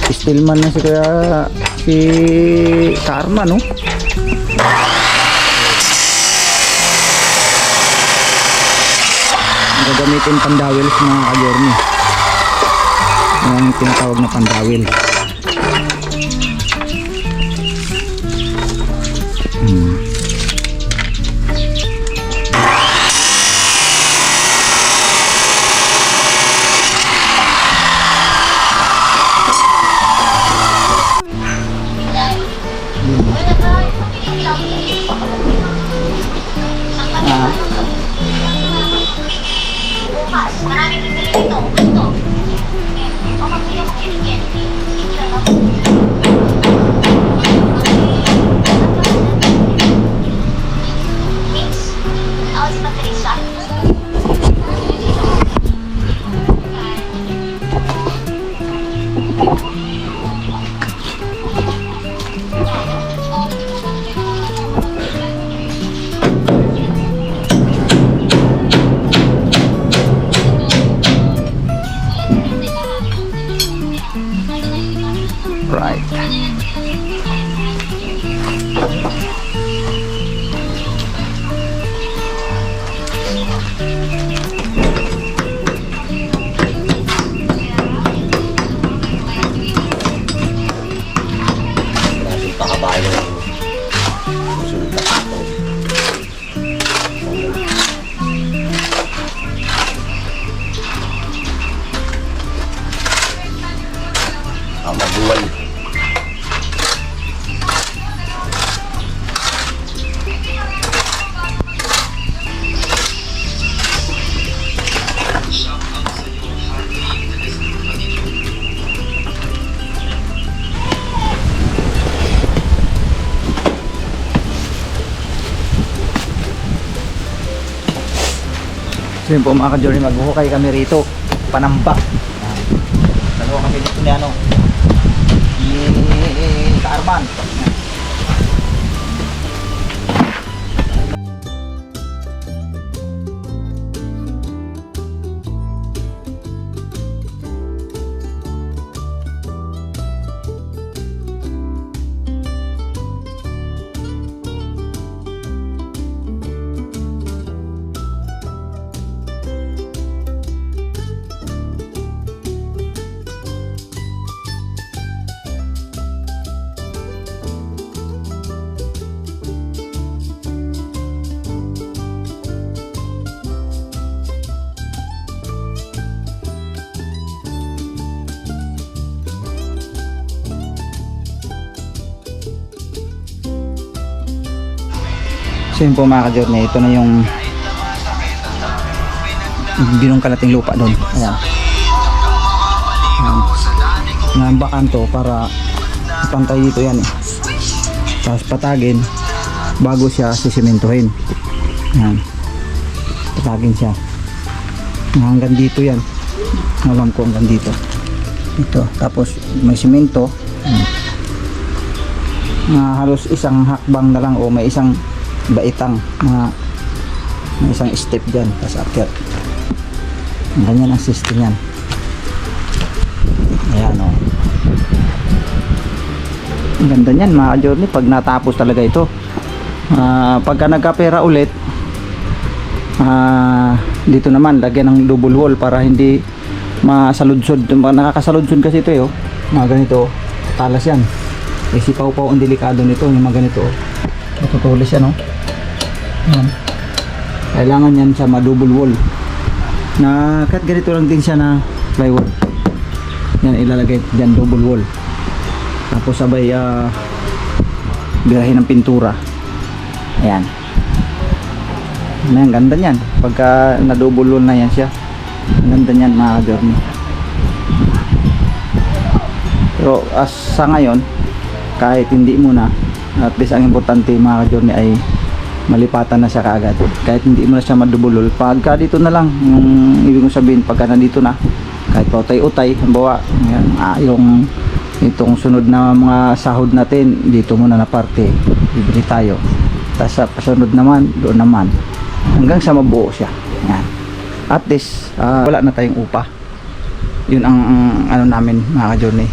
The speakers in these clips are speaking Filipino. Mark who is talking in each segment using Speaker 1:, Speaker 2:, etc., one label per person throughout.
Speaker 1: Stillman na si Karma, no? Gagamitin pandawil sa mga ka-journey. Yan yung tinatawag na pandawil.
Speaker 2: Maraming bibili ito. Ito. O mag-bili ako kinigyan. Mix. Ako si Patricia.
Speaker 1: Right.
Speaker 3: Klaseng pakabayo ng susunod na tato. Mabuhay.
Speaker 1: So yun po mga ka-journey, maghuhukay kami rito. Panambak. Dalawa kami dito ni ano, ni Karman. So yun po mga ka-journey, ito na yung binungkalating lupa doon. Ayan. Ayan. Nambakan to para pantay dito yan eh. Tapos patagin bago siya sisimentohin. Ayan. Patagin siya. Hanggang dito yan. Alam ko hanggang dito. Ito. Tapos may simento. Halos isang hakbang na lang o may isang baitang may isang step dyan, tapos akyat. Ganyan ang system yan. Ayan o. Ang ganda nyan mga ka-journey pag natapos talaga ito. Pagka nagkapera ulit, dito naman lagyan ng double wall para hindi masaludsod. Nakakasaludsod kasi ito eh, oh. Mga ganito, talas yan. Sipaw-paw ang delikado nito, yung mga ganito. Matutulis yan, oh. Yan. Kailangan yan sa ma-double wall. Na kahit ganito lang din siya na plywood. Yan ilalagay dyan, double wall. Tapos sabay birahin ng pintura. Ayan. Ayan, ganda niyan. Pagka na-double wall na yan siya. Ganda niyan mga ka-journey. Pero as sa ngayon, kahit hindi muna, at least ang importante mga ka-journey ay malipatan na siya kaagad. Kahit hindi mo na siya madubulol, pagka dito na lang, yung ibig kong sabihin, pagka nandito na, kahit pa utay-utay, halimbawa, yung itong sunod na mga sahod natin, dito muna na parte, bibili tayo. Tapos sa pasunod naman, doon naman, hanggang sa mabuo siya. Yan. At least, wala na tayong upa. Yun ang ano namin mga ka-journey.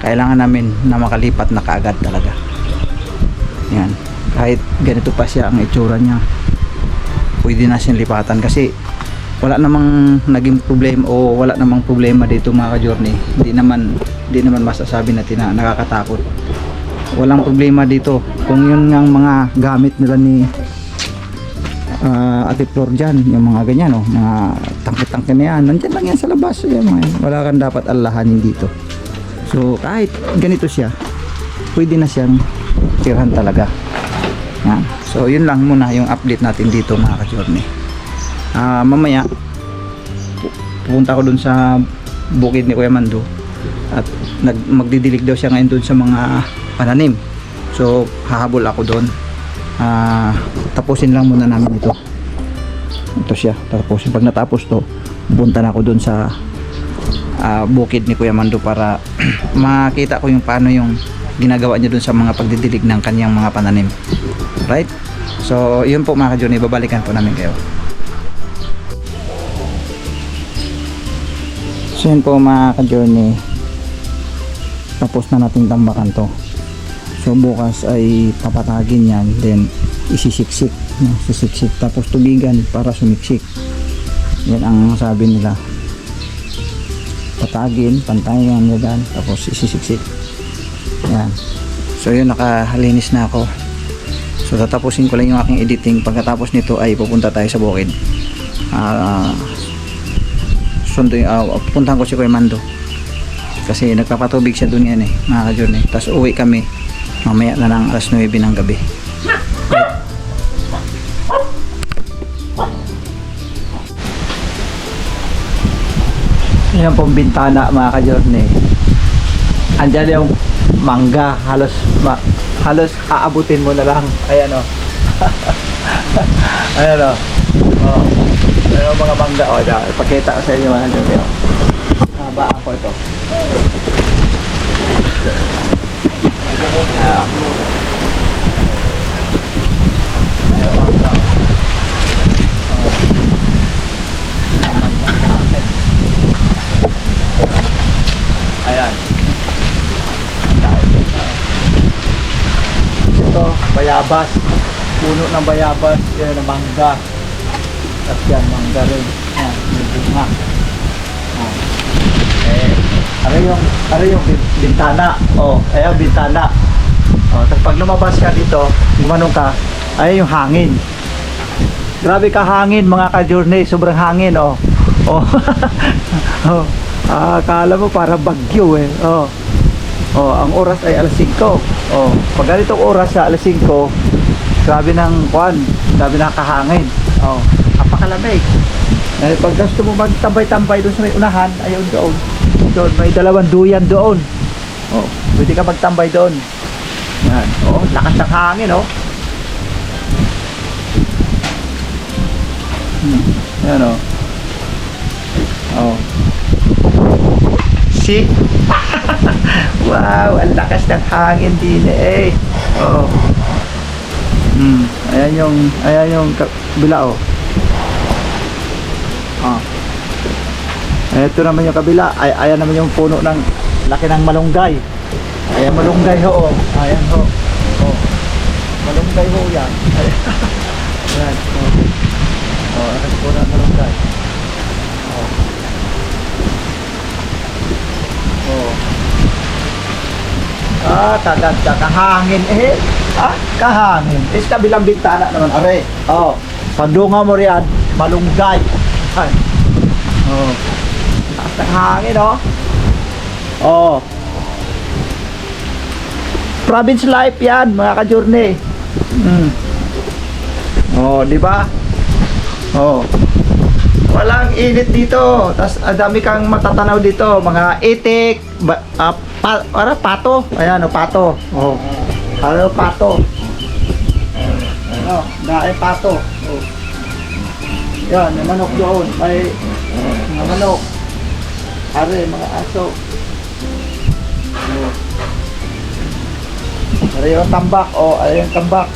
Speaker 1: kailangan namin na makalipat na kaagad talaga. Yan, kahit ganito pa siya ang itsura niya, pwede na siyang lipatan kasi wala namang naging problema o wala namang problema dito mga ka-journey. Hindi naman masasabi natin na nakakatakot. Walang problema dito kung yun ngang mga gamit nila ni Ate Flor dyan, yung mga ganyan, no? Mga tangke-tangke na yan, nandyan lang yan sa labas, yung mga yan. Wala kang dapat alahanin dito. So kahit ganito siya, pwede na siyang tirhan talaga. Yan. So yun lang muna yung update natin dito mga ka-journey. Mamaya pupunta ko dun sa bukid ni Kuya Mando at magdidilig daw siya ngayon dun sa mga pananim. So hahabol ako doon. Tapusin lang muna namin ito siya, tapos pag natapos to pupunta na ako dun sa bukid ni Kuya Mando para makita ko yung paano yung ginagawa niya dun sa mga pagdidilig ng kanyang mga pananim. Right? So yun po mga ka-journey, babalikan po namin kayo. So yun po mga ka-journey, tapos na natin tambakan to. So bukas ay papatagin yan, then isisiksik, no? Sisiksik tapos tubigan para sumiksik. Yan ang sabi nila, patagin, pantayan yan, tapos isisiksik. Yan. So yun, nakalinis na ako. So tatapusin ko lang yung aking editing. Pagkatapos nito ay pupunta tayo sa bukid. Puntahan ko si Kuya Mando kasi nagpapatubig siya dun yan mga ka-journey. Tapos uwi kami mamaya na ng alas 9 ng gabi. Yan pong bintana mga ka-journey. Andyan yung mangga, halos aabutin mo na lang. Ayan o. Ayan o. Oh. Ayan o mga mangga. O, ipakita ko sa inyo mga ka-journey. Haba ako ito. Ayan. Ayan. Ito, bayabas. Puno ng bayabas. Yan ang mangga. At yan, mangga rin. Ayan, may bunga. Ano yung bintana. Ayan, bintana. Tapos pag lumabas ka dito, gumanong ka, ayan yung hangin. Grabe ka hangin mga ka-journey. Sobrang hangin, akala mo para bagyo ang oras ay alas 5. Pag ganitong oras sa alas 5, grabe ng grabe ng kahangin. Napakalamig. Pag gusto mo magtambay-tambay doon sa may unahan, ayun doon, may dalawang duyan doon. Pwede ka magtambay doon. Yan. Lakas ng hangin, Yan, See? Wow, ang lakas ng hangin din Ayan yung kabila Ito naman yung kabila. Ayan naman yung puno ng laki ng malunggay. Ayan malunggay Ayan malunggay yan. Ayan ayan puno ng malunggay. Tagad kahangin kahangin. Is kabilang bintana naman pandunga mo riyan malunggay. Taas ng hangin province life yan mga ka-journey. Di ba? Walang init dito. Tas dami kang matatanaw dito, mga itik, pato. Ayan pato. Pato. Dahil pato. Yan, may manok doon. May mga manok. Mga aso. Yung tambak. Yung tambak.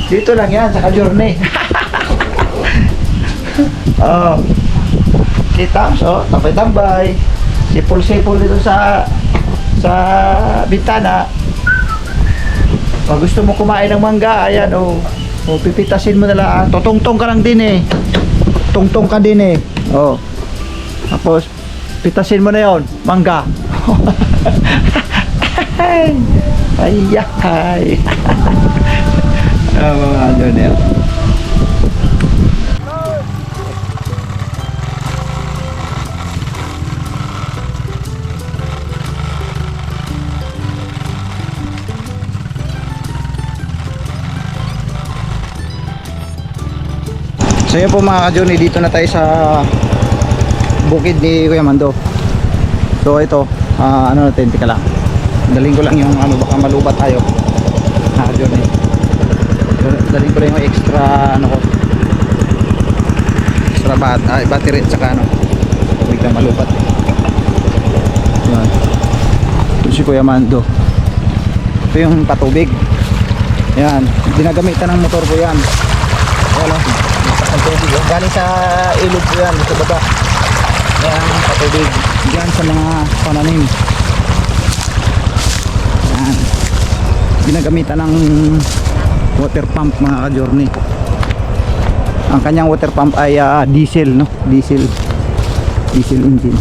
Speaker 1: Dito lang yan sa ka-journey. si Tams, oh, tambay-tambay. Sipol-sipol dito sa bintana. Pag gusto mo kumain ng mangga, ayan, oh. Oh, pipitasin mo na lang. Totong-tong ka lang din eh. Tungtong ka din eh. Oh. Tapos, pitasin mo na yon, mangga. Ay, ay. Mga Junior. So yun po mga ka-Johnny, dito na tayo sa bukid ni Kuya Mando. So ito, ano natin, tika lang. Daling ko lang yung ano, baka malubat tayo. Mga ka-Johnny. Daling ko lang yung extra ano ko. Extra battery at saka ano. Huwag kang malubat. Yan. Ito si Kuya Mando. Ito yung patubig. Yan, ginagamitan ng motor ko yan. Wala. Galing sa ilog po yan, sa baba. Yan, patubig. Diyan sa mga pananim. Yan. Ginagamitan ng water pump mga ka-Journey. Ang kanyang water pump ay diesel, no? Diesel engine.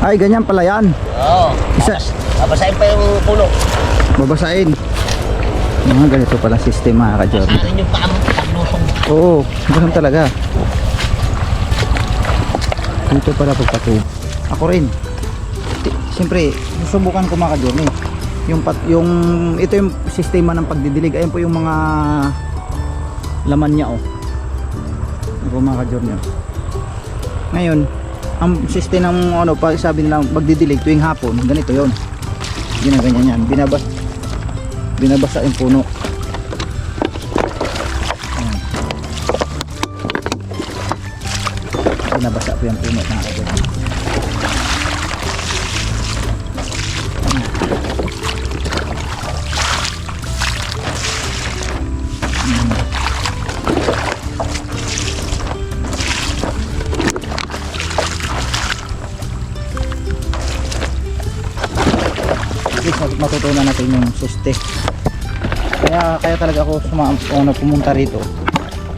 Speaker 1: Ay, ganyan pala yan.
Speaker 3: Oo.
Speaker 1: Isa,
Speaker 3: Babasahin pa yung puno.
Speaker 1: babasain. Mga ganito pala system mga ka-Journey.
Speaker 3: Basahin yung paglusong.
Speaker 1: Oo, ganun talaga. Dito pala pagpatubig. Ako rin. Siyempre, susubukan ko mga ka-Journey. Ito yung sistema ng pagdidilig. Ayan po yung mga laman niya, oh. Ako mga ka-Journey. Ngayon, ang system ng ano, pag sabi nila magdidilig tuwing hapon, ganito yon. Ginaganyan yan. Binabasa yung puno. Ayan. Binabasa po yung puno mga ka-Journey. Matutunan natin yung suste. Kaya talaga ako pumunta rito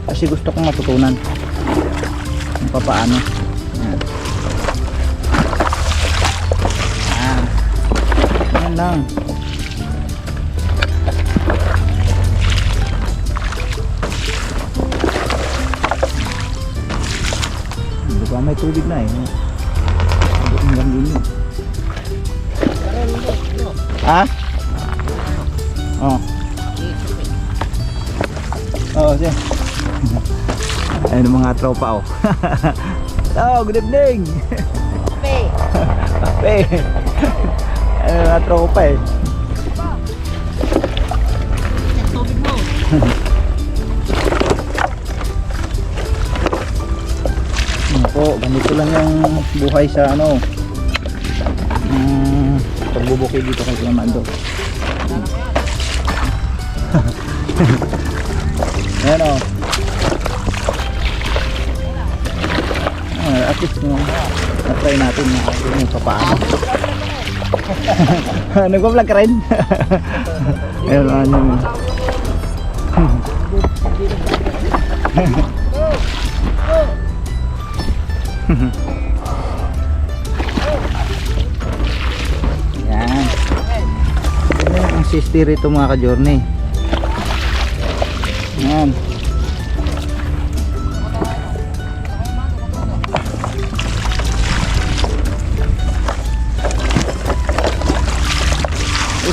Speaker 1: kasi gusto kong matutunan kung paano. Yan lang. Diba may tubig na eh. Hanggang din yun. Ha? Oh. Oh, siya. Ayun ang mga tropa, oh. Oh, good evening.
Speaker 3: Kape.
Speaker 1: Kape. Ayun ang mga tropa, eh.
Speaker 3: Tubig mo.
Speaker 1: Po, ganito lang yung buhay sa ano. Pagbubukid dito kay Kuya Mando. Ayan o. At least na-try natin na papaano. Nag-vlog ka rin? Ayan o. Yan. Yan ang sister ito mga ka-Journey. Yan.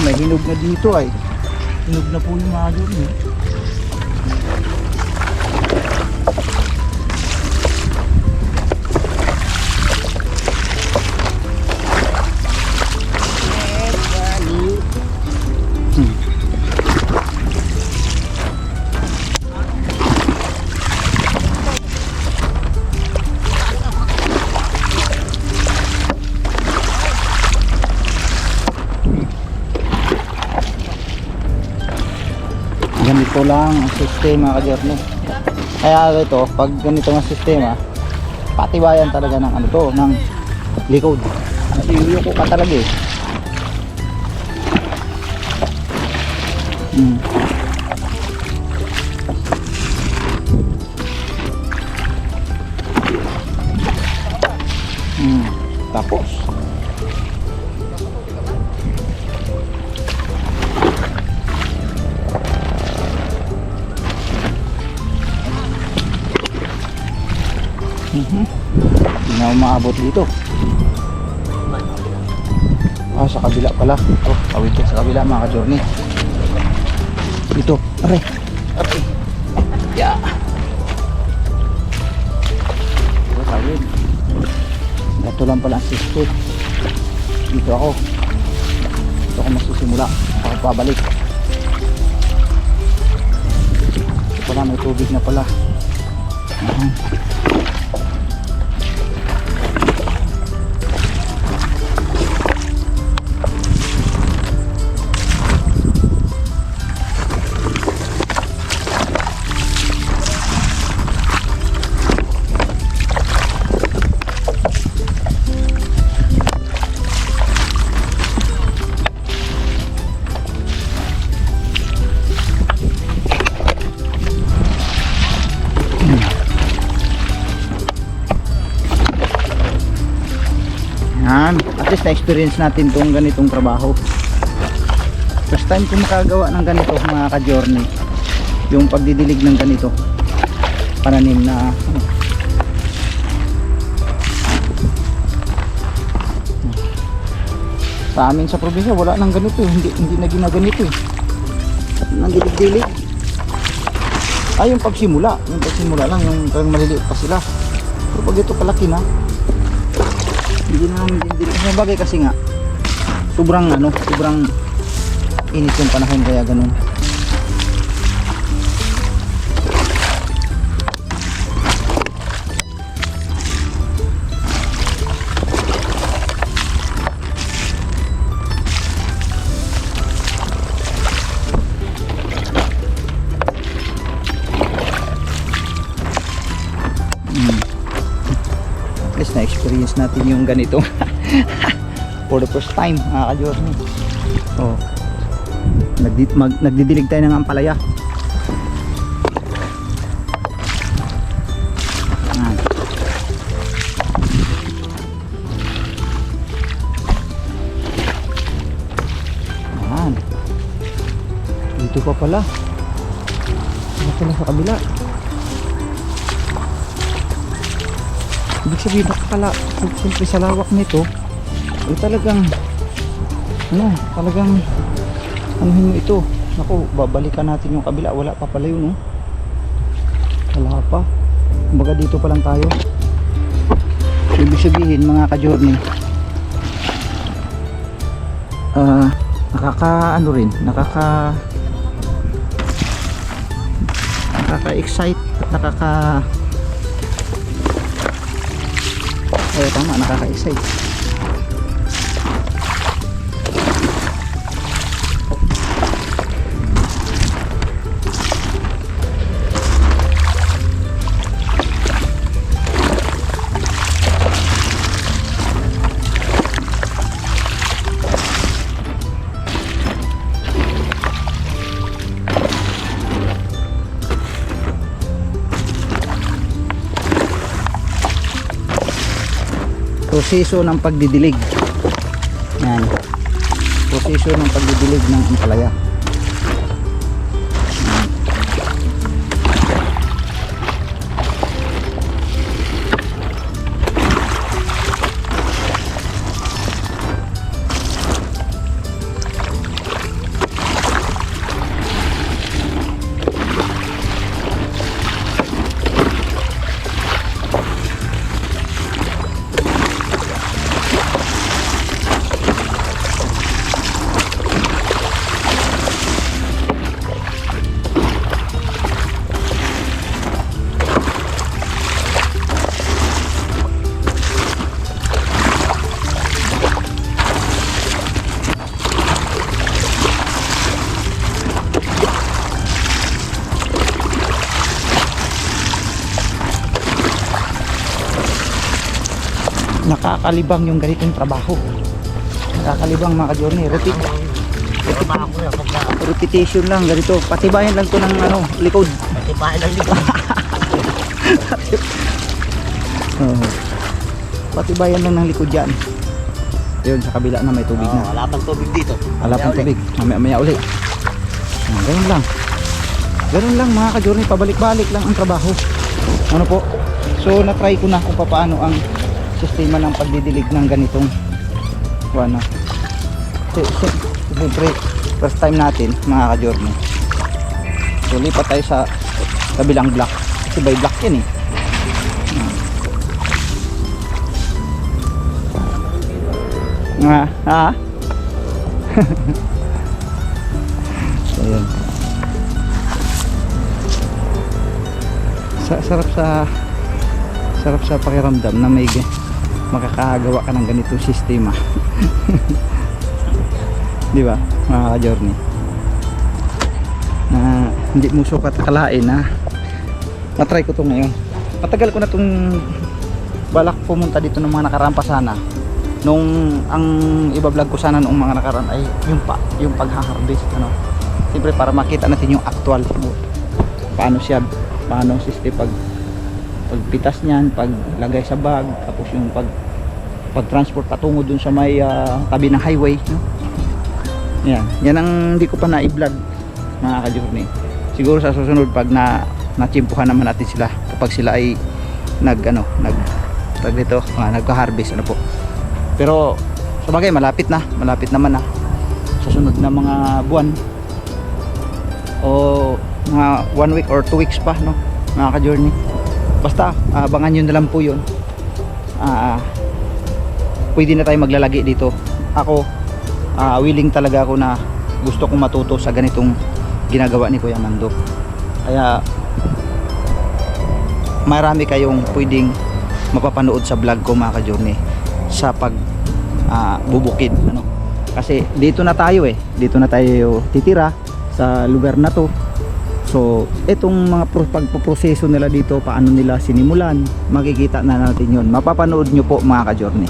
Speaker 1: May hinog na dito ay. Hinog na po yung mga ka-Journey. Ganito lang ang sistema ka-journey. Kaya ito, pag ganito ang sistema, patibayan talaga ng ano to, ng likod. Kasi yuyuko ka talaga eh. Tapos hindi na umaabot dito. Sa kabila pala. Awit sa kabila mga ka-journey. Dito, aray. Yeah. Tawid. Ito lang pala ang sistot. Dito ako. Dito ako masusimula. Ako pabalik. Ito pala, may tubig na pala. At least na-experience natin tong ganitong trabaho. First time ko makagawa ng ganito mga ka-journey. Yung pagdidilig ng ganito. Pananim na sa amin sa probinsya wala nang ganito eh. Hindi na ginaganito eh. Nang dilig-dilig. Yung pagsimula lang, yung parang maliliit pa sila. Pero pag ito kalaki na, hindi na namin dindilig. Yung bagay kasi nga sobrang init yung panahon kaya ganun. Na-experience natin yung ganito for the first time mga ka-journey. Nagdidilig tayo ng ampalaya. Dito pa pala. Dito pala sa kabila. Ibig sabihin siyempre sa lawak nito talagang anuhin mo ito. Naku, babalikan natin yung kabila. Wala pa pala yun wala pa. Kumbaga dito pa lang tayo. Ibig sabihin mga ka-journey nakaka-excite at nakaka-excite. Proseso ng pagdidilig. Yan. Proseso ng pagdidilig ng ampalaya. Nakakalibang yung ganitong trabaho. Nakakalibang mga ka-journey. Repetition lang ganito. Patibayan lang to ng ano, likod.
Speaker 3: Patibayan lang dito.
Speaker 1: Oo. Patibayan lang ng likod yan. Yun, sa kabila na may tubig na.
Speaker 3: Wala pang tubig dito.
Speaker 1: Wala pang tubig. Mamaya uli. Ganun lang. Ganun lang mga ka-journey. Pabalik-balik lang ang trabaho. Ano po? So, na-try ko na kung paano ang sistema ng pagdidilig ng ganitong ano. Siyempre, first time natin mga ka-journey. So, lipat tayo sa kabilang block. Kasi by block yan eh. Ha? So, yun. Sarap sa pakiramdam na may makakagawa ka ng ganitong sistema. Di ba mga ka-journey? Na hindi mo sukat akalain na na-try ko to ngayon. Matagal ko na itong balak pumunta dito ng mga nakaraan pa sana. Nung ang iba-vlog ko sana noong mga nakaraan ay yung pag-harvest ano. Siyempre para makita natin yung actual paano system pagpitas niyan, paglagay sa bag, tapos yung pag-transport patungo dun sa may tabi ng highway, no? Yan ang hindi ko pa na-i-vlog mga ka-journey. Siguro sa susunod pag na-chimpuhan naman natin sila kapag sila ay nagka-harvest ano po. Pero sabagay malapit naman na sa sunod na mga buwan o mga 1 week or 2 weeks pa, no mga ka-journey. Basta abangan nyo na lang po yun. Pwede na tayo maglalagi dito. Ako willing talaga ako na gusto kong matuto sa ganitong ginagawa ni Kuya Mando. Kaya marami kayong pwedeng mapapanood sa vlog ko mga ka-journey sa pag bubukid ano. Kasi dito na tayo titira sa lugar na to. So itong mga pagpoproseso nila dito, paano nila sinimulan, makikita na natin yun, mapapanood nyo po mga ka-journey.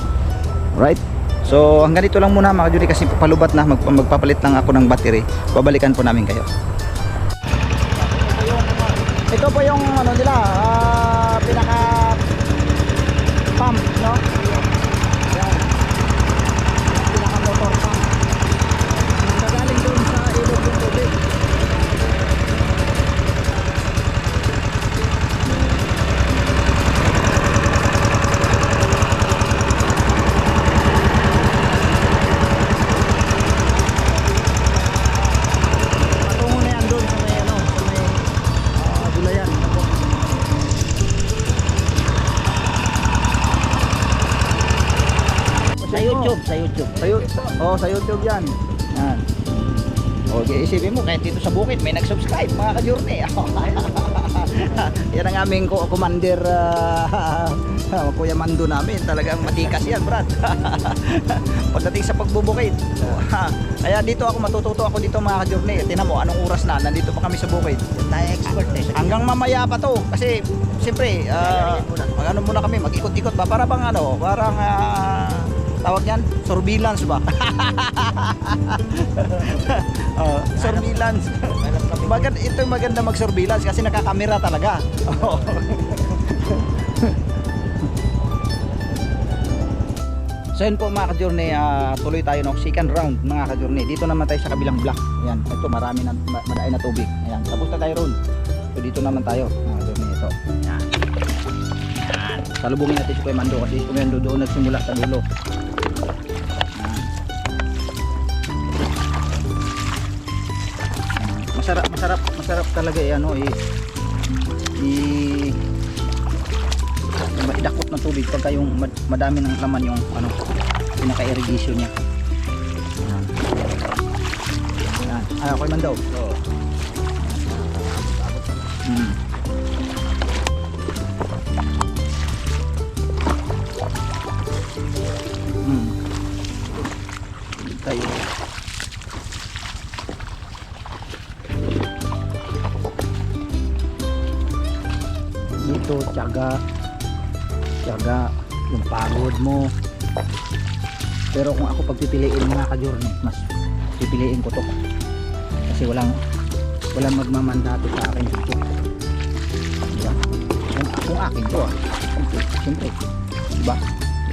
Speaker 1: Right? So hanggang dito lang muna mga ka-journey kasi palubat na, magpapalit lang ako ng battery. Babalikan po namin kayo. Ito po yung ano nila, pinaka pump, no? Yan. Pinaka motor pump. Nagaling doon sa ilog ng tubig. Patungo na yan doon sa may ano, sa may gulayan. Sa YouTube yan. Yan. Okay, isipin mo kahit dito sa bukid may nag-subscribe mga ka-journey. Yan ang aming commander Kuya Mando namin. Talagang matikas yan, Brad. Pagdating sa pagbubukid. Kaya dito ako matututo ako dito mga ka-journey. Tingnan mo anong oras na nandito pa kami sa bukid.
Speaker 3: Tayo expert eh.
Speaker 1: Hanggang mamaya pa to kasi siyempre mag-ano muna kami, mag-ikot-ikot ba para bang ano, parang tawag yan, surveillance ba? Surveillance. Ito yung maganda mag-surveillance kasi nakakamera talaga. So yun po mga ka-journey, tuloy tayo ng second round mga ka-journey. Dito naman tayo sa kabilang block. Ayan, ito marami na madaay na tubig. Ayan, tapos na tayo ron. So dito naman tayo mga ka-journey ito. Ayan. Ayan. Salubungin natin si Kuya Mando kasi si Kuya Mando doon nagsimula sa dulo. Masarap talaga ano idakot ng tubig pagka yung madami ng laman yung ano pinaka-irrigation niya. Ayan. Okay man daw. Oo. Tayo. Dito tiyaga yung pagod mo. Pero kung ako pagpipiliin mga ka-journey, mas pipiliin ko to. Kasi walang magmamandato sa akin dito. Diba? Kung akin to siyempre, diba?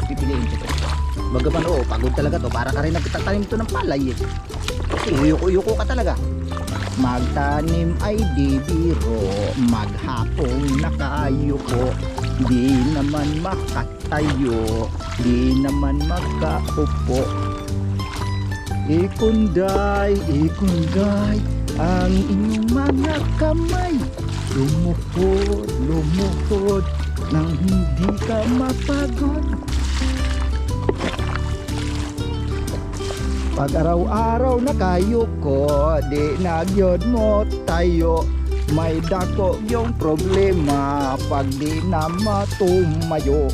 Speaker 1: Pipiliin ko to. Bagaman pagod talaga to. Para ka rin nagtatanim to ng palay eh. Kasi uyuko ka talaga. Magtanim ay di biro, maghapong nakayuko, di naman makatayo, di naman magkaupo. Ikunday, ang inyong mga kamay, lumuhod, nang hindi ka mapagod. Pag araw-araw na kayo ko, di nagyod mo tayo. May dako yung problema pag di na matumayo.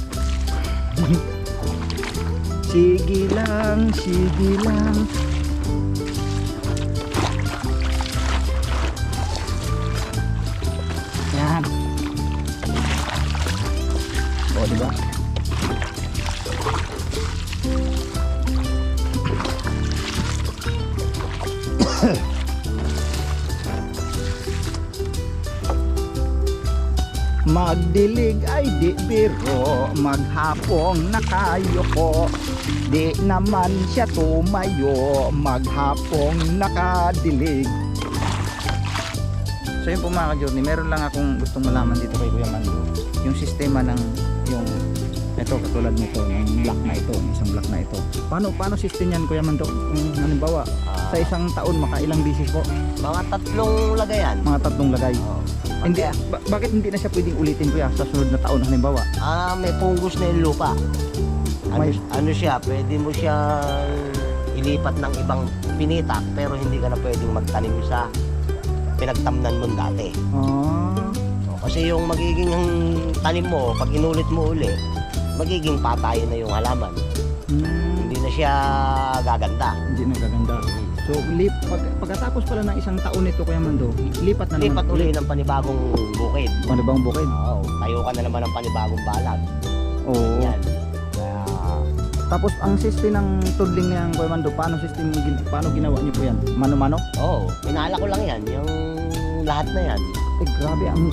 Speaker 1: Sige lang. Yan. O, diba? Magdilig ay di biro, maghapong nakayuko, di naman siya tumayo, maghapong nakadilig. So yun po mga ka-journey, meron lang akong gustong malaman dito kay Kuya Mando. Yung sistema ng, yung ito katulad nito, yung block na ito, isang block na ito. Paano system yan Kuya Mando? Kung halimbawa, sa isang taon makailang bisis po?
Speaker 3: Mga 3 lagayan.
Speaker 1: Mga 3 lagay. Hindi, bakit hindi na siya pwedeng ulitin Kuya sa sunod na taon halimbawa?
Speaker 3: May fungus na yung lupa. Ano siya, pwede mo siyang ilipat ng ibang pinitak pero hindi ka na pwedeng magtanim sa pinagtamnan mo dati. Kasi yung magiging tanim mo, pag inulit mo uli, magiging patayin na yung halaman. Hindi na siya gaganda.
Speaker 1: Hindi na gaganda. So, pagkatapos pala ng isang taon nito Kuya Mando, lipat
Speaker 3: uli ng panibagong bukid.
Speaker 1: Panibagong bukid?
Speaker 3: Oo, tayo ka na naman ng panibagong balag.
Speaker 1: Oo.
Speaker 3: Yan. Kaya,
Speaker 1: tapos ang system ng tudling niya Kuya Mando, paano ginawa niyo po yan? Mano-mano?
Speaker 3: oo, pinala ko lang yan, yung lahat na yan.
Speaker 1: Grabe ang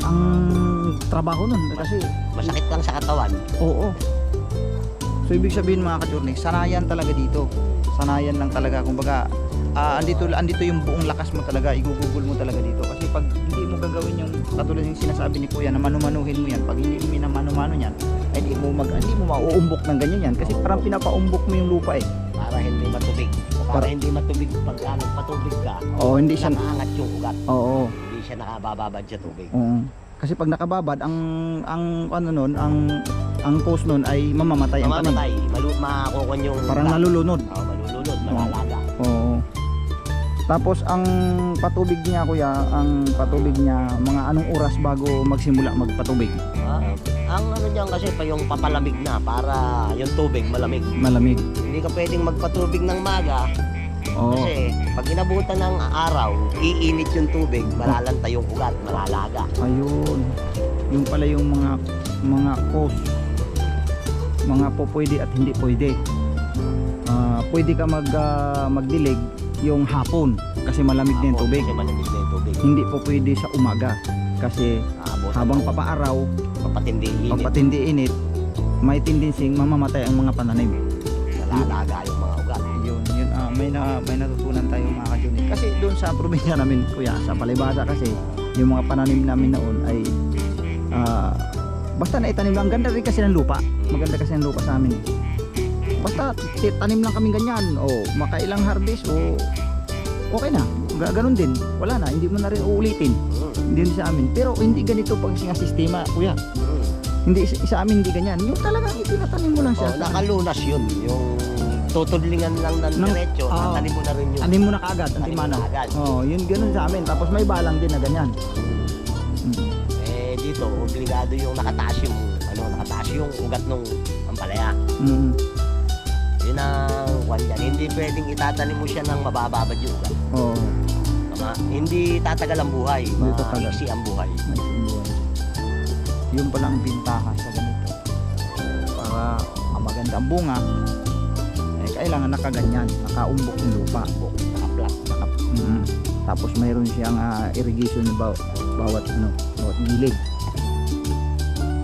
Speaker 1: trabaho nun kasi
Speaker 3: Masakit lang sa katawan.
Speaker 1: oo. So ibig sabihin mga ka-journey, sanayan talaga dito. Sanayan lang talaga, kumbaga andito yung buong lakas mo talaga, igugugol mo talaga dito. Kasi pag hindi mo gagawin yung katulad yung sinasabi ni Kuya na manumanuhin mo yan, pag hindi mo minamano-mano yan, ay hindi mo mauumbok ng ganyan yan. Kasi parang pinapaumbok mo yung lupa eh.
Speaker 3: Para hindi matubig. Para hindi matubig pagka nagpatubig ka.
Speaker 1: Oo, hindi siya
Speaker 3: nakaangat yung ugat.
Speaker 1: Oo.
Speaker 3: Hindi siya nakabababad sa tubig.
Speaker 1: Oo. Kasi pag nakababad, ang post nun ay mamamatay ang tanim.
Speaker 3: Mamamatay. Makukon yung
Speaker 1: Parang
Speaker 3: ugat.
Speaker 1: nalulunod.
Speaker 3: Oo, malulunod, malalaga.
Speaker 1: Oo. Tapos ang patubig niya Kuya, mga anong oras bago magsimula magpatubig?
Speaker 3: Ang ano niyan kasi pa yung papalamig na para yung tubig malamig.
Speaker 1: Malamig.
Speaker 3: Hindi ka pwedeng magpatubig ng maga.
Speaker 1: Oo.
Speaker 3: Kasi pag inabutan ng araw, iinit yung tubig, malalanta yung ugat, malalaga.
Speaker 1: Ayun. Yung pala yung mga cause. Mga po pwede at hindi pwede. Pwede ka magdilig yung hapon kasi malamig na yung tubig.
Speaker 3: Kasi malamig na yung tubig.
Speaker 1: Hindi po pwede sa umaga kasi habang papaaraw, papatindi init, may tendency mamamatay ang mga pananim.
Speaker 3: Malalaga yung mga ugat.
Speaker 1: Yun, may natutunan tayo mga ka-journey. Kasi doon sa probinsya namin Kuya, sa Palibasa kasi yung mga pananim namin noon ay basta naitanim lang. Ganda rin kasi ng lupa. Maganda kasi ng lupa sa amin. Basta tanim lang kami ganyan. Makailang harvest okay na. Ganon din. Wala na. Hindi mo na rin uulitin. Hindi din sa amin. Pero hindi ganito pag sistema Kuya. Hindi sa amin hindi ganyan. Yung talagang itinatanim mo lang siya.
Speaker 3: Nakalunas yun. Yung tutudlingan lang ng diretso, tanim mo na rin yun.
Speaker 1: Tanim mo na kaagad, antimano. Yun ganun sa amin. Tapos may balang din na ganyan.
Speaker 3: Dito, obligado yung nakataas yung ugat nung ampalaya. Yun ang kwan yan. Hindi pwedeng itatanim mo siya ng mabababad yung ugat.
Speaker 1: Oo.
Speaker 3: Hindi tatagal ang buhay. Maiksi ang buhay.
Speaker 1: Yun pala ang bintaha sa ganito. Para maganda ang bunga, eh, kailangan nakaganyan, nakaumbok yung lupa.
Speaker 3: Naka-flat.
Speaker 1: Tapos mayroon siyang irrigation na bawat gilid.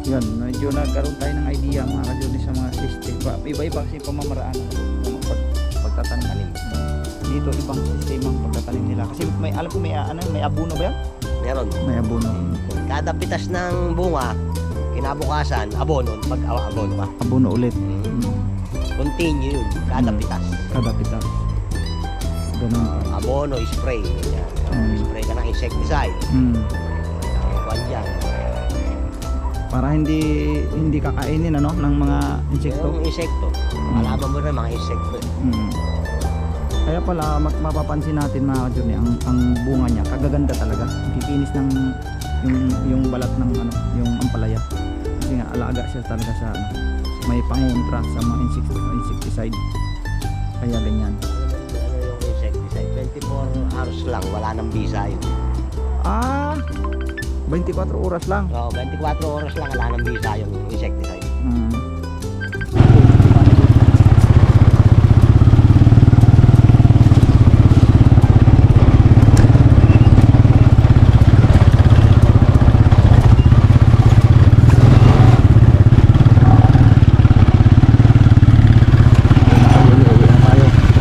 Speaker 1: Yun, medyo nagkaroon tayo ng idea mga ka-Johnny sa mga system. Iba-iba kasi pamamaraan ng pagtatanim. Dito ibang sistema ang pagtatanim nila. Kasi may alam ko may abono ba yan?
Speaker 3: Meron.
Speaker 1: May abono.
Speaker 3: Kada pitas ng bunga, kinabukasan, abono. Pag-abono ka.
Speaker 1: Abono ulit.
Speaker 3: Continue yun. Kada pitas.
Speaker 1: Kada pitas. Ganun.
Speaker 3: Abono, spray. Ganyan. Spray ka ng insecticide. Ang kwan dyan.
Speaker 1: Para hindi kakainin ng mga insekto.
Speaker 3: Yung insekto. Malaman mo rin mga insekto.
Speaker 1: Kaya pala mapapansin natin mga ka-Johnny, ang bunga niya kagaganda talaga. Kikinis ng yung balat ng yung ampalaya. Kasi nga alaga siya talaga sa may pangontra sa mga insecticide. Kaya ganyan.
Speaker 3: Ano yung insecticide? 24 hours lang, wala nang bisa yun.
Speaker 1: 24 oras lang.
Speaker 3: So, 24 oras lang, wala nang bisa yung insecticide.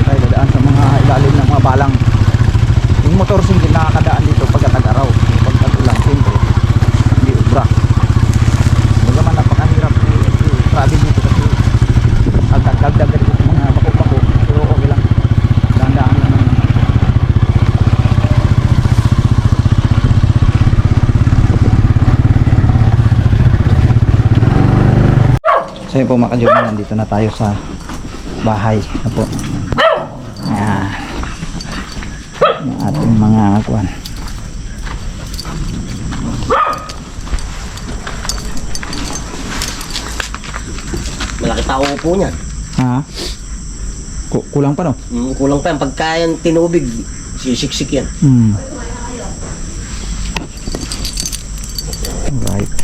Speaker 1: Tayo dadaan sa mga ilalim ng mga balang. Yung motor single nakakadaan dito pagkatag-araw. Pagkatulang siyempre hindi ubra. Bagaman napakahirap travel dito kasi agdag dito sa mga bako-bako. Pero okay lang. Dahan-dahan lang naman. So yun po mga ka-Johnny, nandito na tayo sa bahay na po. Ayan. Yung ating mga kuwan.
Speaker 3: Malaki pa upo niyan.
Speaker 1: Ha? Kulang pa no?
Speaker 3: Kulang pa yan. Pagka yan tinubig, sisiksik yan.
Speaker 1: Right.